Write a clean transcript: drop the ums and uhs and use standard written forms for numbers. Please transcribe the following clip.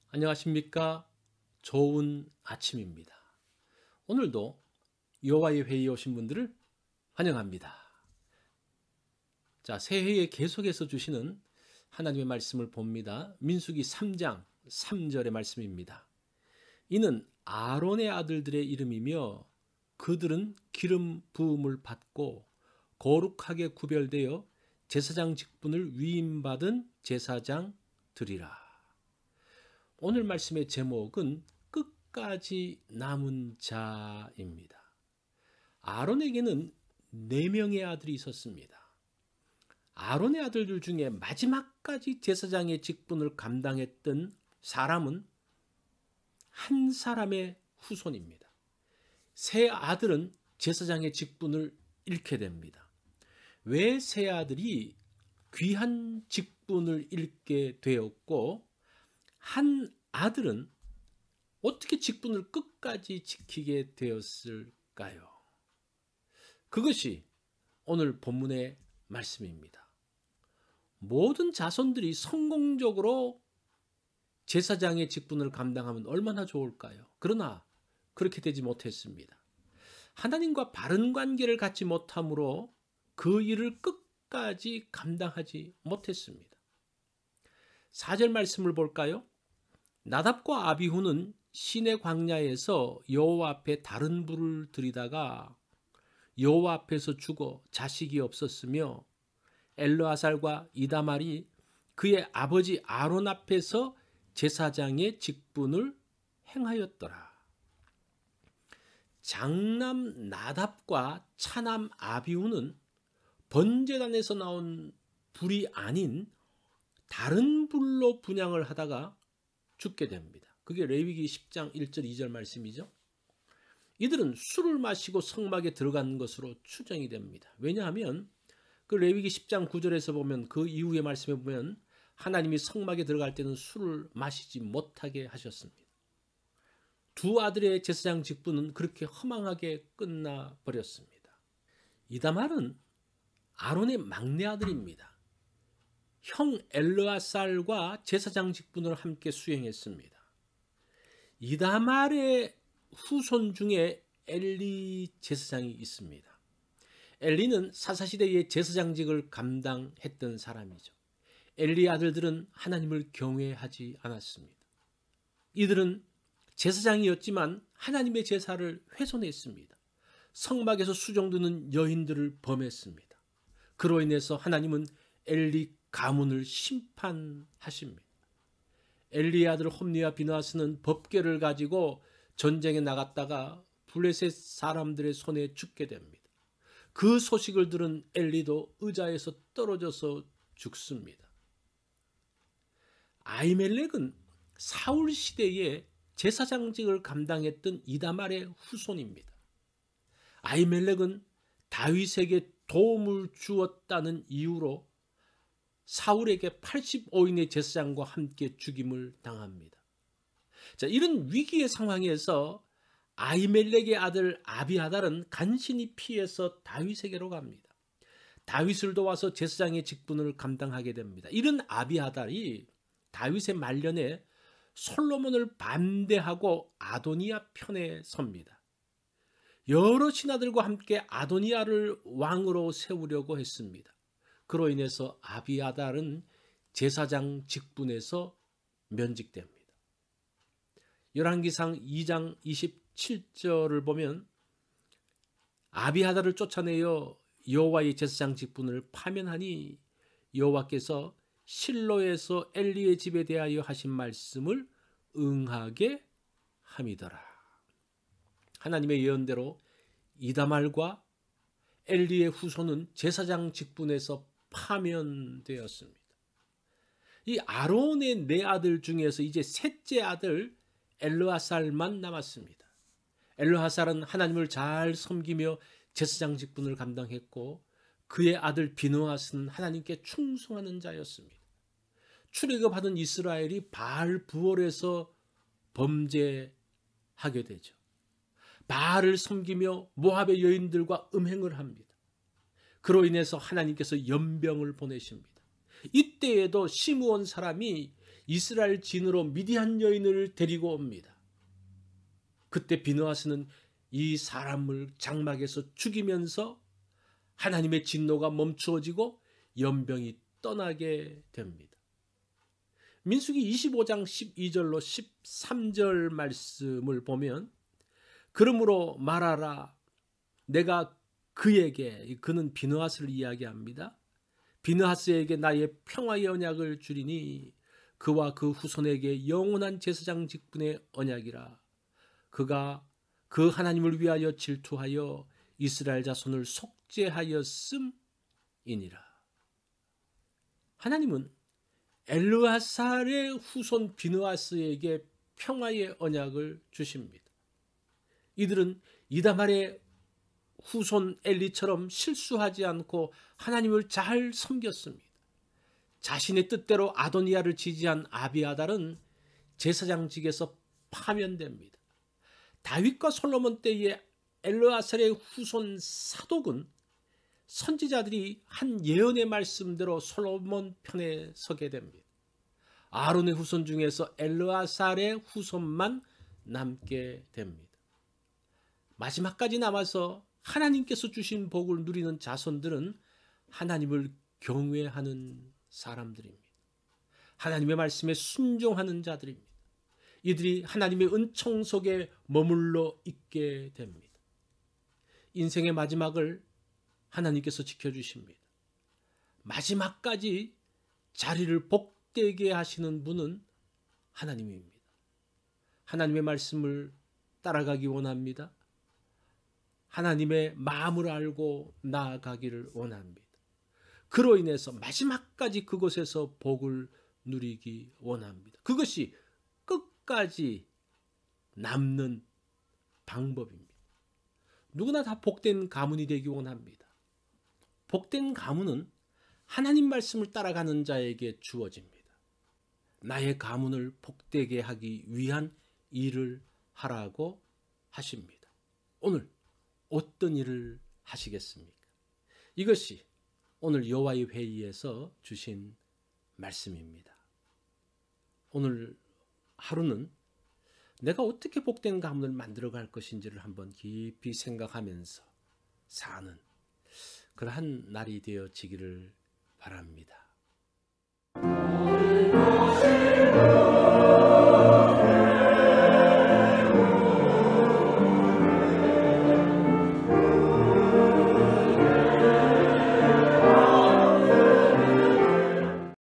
안녕하십니까? 좋은 아침입니다. 오늘도 여호와의 회의에 오신 분들을 환영합니다. 자, 새해에 계속해서 주시는 하나님의 말씀을 봅니다. 민수기 3장 3절의 말씀입니다. 이는 아론의 아들들의 이름이며 그들은 기름 부음을 받고 거룩하게 구별되어 제사장 직분을 위임받은 제사장들이라. 오늘 말씀의 제목은 끝까지 남은 자입니다. 아론에게는 4명의 아들이 있었습니다. 아론의 아들들 중에 마지막까지 제사장의 직분을 감당했던 사람은 한 사람의 후손입니다. 세 아들은 제사장의 직분을 잃게 됩니다. 왜 세 아들이 귀한 직분을 잃게 되었고 한 아들은 어떻게 직분을 끝까지 지키게 되었을까요? 그것이 오늘 본문의 말씀입니다. 모든 자손들이 성공적으로 제사장의 직분을 감당하면 얼마나 좋을까요? 그러나 그렇게 되지 못했습니다. 하나님과 바른 관계를 갖지 못함으로 그 일을 끝까지 감당하지 못했습니다. 4절 말씀을 볼까요? 나답과 아비후는 시내 광야에서 여호와 앞에 다른 불을 들이다가 여호와 앞에서 죽어 자식이 없었으며 엘르아살과 이다말이 그의 아버지 아론 앞에서 제사장의 직분을 행하였더라. 장남 나답과 차남 아비후는 번제단에서 나온 불이 아닌 다른 불로 분향을 하다가 죽게 됩니다. 그게 레위기 10장 1절 2절 말씀이죠. 이들은 술을 마시고 성막에 들어간 것으로 추정이 됩니다. 왜냐하면 그 레위기 10장 9절에서 보면 그 이후의 말씀에 보면 하나님이 성막에 들어갈 때는 술을 마시지 못하게 하셨습니다. 두 아들의 제사장 직분은 그렇게 허망하게 끝나버렸습니다. 이다말은 아론의 막내 아들입니다. 형 엘르아살과 제사장 직분을 함께 수행했습니다. 이다말의 후손 중에 엘리 제사장이 있습니다. 엘리는 사사시대의 제사장직을 감당했던 사람이죠. 엘리의 아들들은 하나님을 경외하지 않았습니다. 이들은 제사장이었지만 하나님의 제사를 훼손했습니다. 성막에서 수종드는 여인들을 범했습니다. 그로 인해서 하나님은 엘리 가문을 심판하십니다. 엘리의 아들 홈리와 비나스는 법궤를 가지고 전쟁에 나갔다가 블레셋 사람들의 손에 죽게 됩니다. 그 소식을 들은 엘리도 의자에서 떨어져서 죽습니다. 아히멜렉은 사울 시대에 제사장직을 감당했던 이다말의 후손입니다. 아히멜렉은 다윗에게 도움을 주었다는 이유로 사울에게 85인의 제사장과 함께 죽임을 당합니다. 자, 이런 위기의 상황에서 아히멜렉의 아들 아비아달은 간신히 피해서 다윗에게로 갑니다. 다윗을 도와서 제사장의 직분을 감당하게 됩니다. 이런 아비아달이 다윗의 말년에 솔로몬을 반대하고 아도니아 편에 섭니다. 여러 신하들과 함께 아도니아를 왕으로 세우려고 했습니다. 그로 인해서 아비아달은 제사장 직분에서 면직됩니다. 열왕기상 2장 27절을 보면 아비아달을 쫓아내어 여호와의 제사장 직분을 파면하니 여호와께서 실로에서 엘리의 집에 대하여 하신 말씀을 응하게 함이더라. 하나님의 예언대로 이다말과 엘리의 후손은 제사장 직분에서 파면되었습니다. 이 아론의 4아들 중에서 이제 셋째 아들 엘르아살만 남았습니다. 엘르아살은 하나님을 잘 섬기며 제사장 직분을 감당했고 그의 아들 비느하스는 하나님께 충성하는 자였습니다. 출애굽하던 이스라엘이 바알 부월에서 범죄하게 되죠. 바알을 섬기며 모압의 여인들과 음행을 합니다. 그로 인해서 하나님께서 연병을 보내십니다. 이때에도 시므온 사람이 이스라엘 진으로 미디안 여인을 데리고 옵니다. 그때 비느하스는 이 사람을 장막에서 죽이면서 하나님의 진노가 멈추어지고 연병이 떠나게 됩니다. 민수기 25장 12절로 13절 말씀을 보면 그러므로 말하라 내가 그에게, 그는 비느하스를 이야기합니다. 비느하스에게 나의 평화의 언약을 주리니 그와 그 후손에게 영원한 제사장 직분의 언약이라. 그가 그 하나님을 위하여 질투하여 이스라엘 자손을 속죄하였음이니라. 하나님은 엘르아살의 후손 비느하스에게 평화의 언약을 주십니다. 이들은 이다말의 후손 엘리처럼 실수하지 않고 하나님을 잘 섬겼습니다. 자신의 뜻대로 아도니아를 지지한 아비아달은 제사장직에서 파면됩니다. 다윗과 솔로몬 때의 엘르아살의 후손 사독은 선지자들이 한 예언의 말씀대로 솔로몬 편에 서게 됩니다. 아론의 후손 중에서 엘르아살의 후손만 남게 됩니다. 마지막까지 남아서 하나님께서 주신 복을 누리는 자손들은 하나님을 경외하는 사람들입니다. 하나님의 말씀에 순종하는 자들입니다. 이들이 하나님의 은총 속에 머물러 있게 됩니다. 인생의 마지막을 하나님께서 지켜주십니다. 마지막까지 자리를 복되게 하시는 분은 하나님입니다. 하나님의 말씀을 따라가기 원합니다. 하나님의 마음을 알고 나아가기를 원합니다. 그로 인해서 마지막까지 그곳에서 복을 누리기 원합니다. 그것이 끝까지 남는 방법입니다. 누구나 다 복된 가문이 되기 원합니다. 복된 가문은 하나님 말씀을 따라가는 자에게 주어집니다. 나의 가문을 복되게 하기 위한 일을 하라고 하십니다. 오늘 어떤 일을 하시겠습니까? 이것이 오늘 여호와의 회의에서 주신 말씀입니다. 오늘 하루는 내가 어떻게 복된 가문을 만들어갈 것인지를 한번 깊이 생각하면서 사는 그러한 날이 되어지기를 바랍니다.